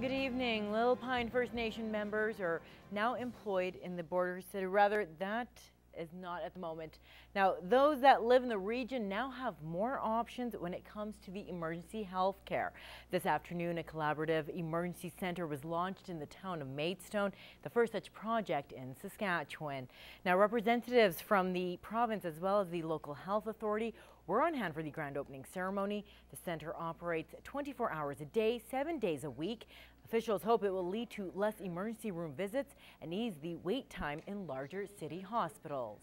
Good evening. Little Pine First Nation members are now employed in the border city. Rather, that is not at the moment. Now, those that live in the region now have more options when it comes to the emergency health care. This afternoon, a collaborative emergency center was launched in the town of Maidstone, the first such project in Saskatchewan. Now, representatives from the province as well as the local health authority were on hand for the grand opening ceremony. The center operates 24 hours a day, 7 days a week. Officials hope it will lead to less emergency room visits and ease the wait time in larger city hospitals.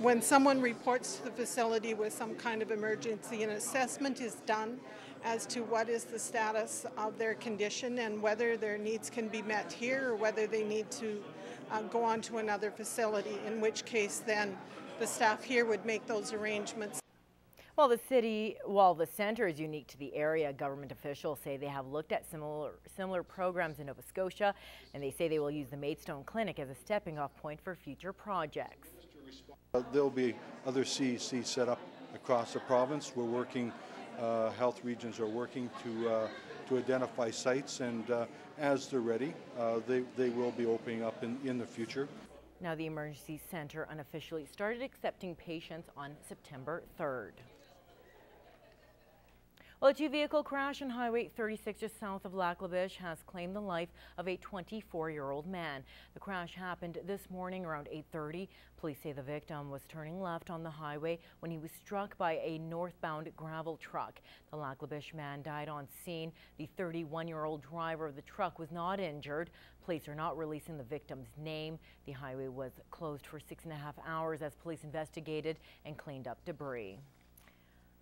When someone reports to the facility with some kind of emergency, an assessment is done as to what is the status of their condition and whether their needs can be met here or whether they need to go on to another facility, in which case then the staff here would make those arrangements. While the center is unique to the area, government officials say they have looked at similar programs in Nova Scotia, and they say they will use the Maidstone Clinic as a stepping off point for future projects. There will be other CECs set up across the province. We're working, health regions are working to identify sites, and as they're ready, they will be opening up in the future. Now, the emergency center unofficially started accepting patients on September 3rd. Well, a two-vehicle crash on Highway 36 just south of Lac la Biche has claimed the life of a 24-year-old man. The crash happened this morning around 8:30. Police say the victim was turning left on the highway when he was struck by a northbound gravel truck. The Lac la Biche man died on scene. The 31-year-old driver of the truck was not injured. Police are not releasing the victim's name. The highway was closed for 6.5 hours as police investigated and cleaned up debris.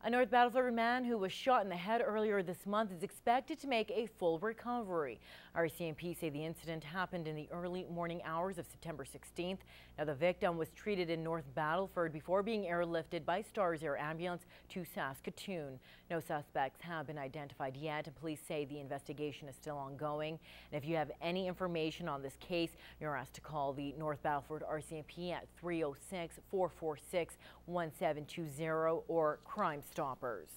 A North Battleford man who was shot in the head earlier this month is expected to make a full recovery. RCMP say the incident happened in the early morning hours of September 16th. Now, the victim was treated in North Battleford before being airlifted by Stars Air Ambulance to Saskatoon. No suspects have been identified yet, and police say the investigation is still ongoing. And if you have any information on this case, you're asked to call the North Battleford RCMP at 306-446-1720 or Crime Stoppers.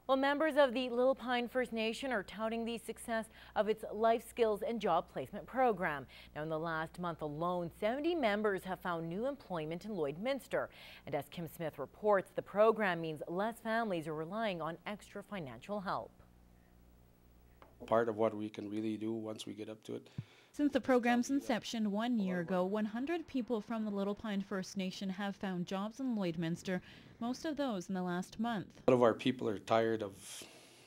Well, members of the Little Pine First Nation are touting the success of its Life Skills and Job Placement program. Now, in the last month alone, 70 members have found new employment in Lloydminster. And as Kim Smith reports, the program means less families are relying on extra financial help. Part of what we can really do once we get up to it. Since the program's inception 1 year ago, 100 people from the Little Pine First Nation have found jobs in Lloydminster, most of those in the last month. A lot of our people are tired of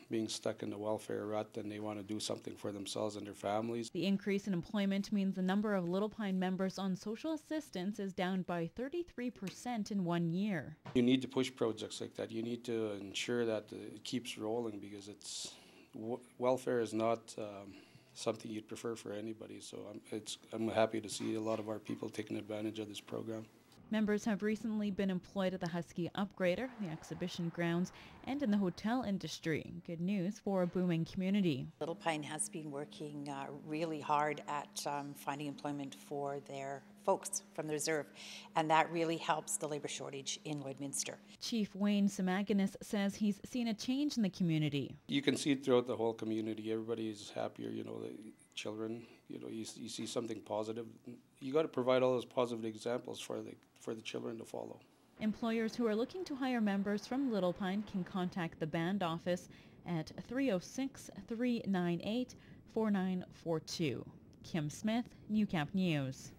being stuck in the welfare rut, and they want to do something for themselves and their families. The increase in employment means the number of Little Pine members on social assistance is down by 33% in 1 year. You need to push projects like that. You need to ensure that it keeps rolling, because welfare is not something you'd prefer for anybody. So I'm happy to see a lot of our people taking advantage of this program. Members have recently been employed at the Husky Upgrader, the exhibition grounds, and in the hotel industry. Good news for a booming community. Little Pine has been working really hard at finding employment for their folks from the reserve, and that really helps the labour shortage in Lloydminster. Chief Wayne Samaginis says he's seen a change in the community. You can see it throughout the whole community. Everybody is happier, you know, the children, you know, you see something positive. You got to provide all those positive examples for the children to follow. Employers who are looking to hire members from Little Pine can contact the band office at 306-398-4942. Kim Smith, Newcap News.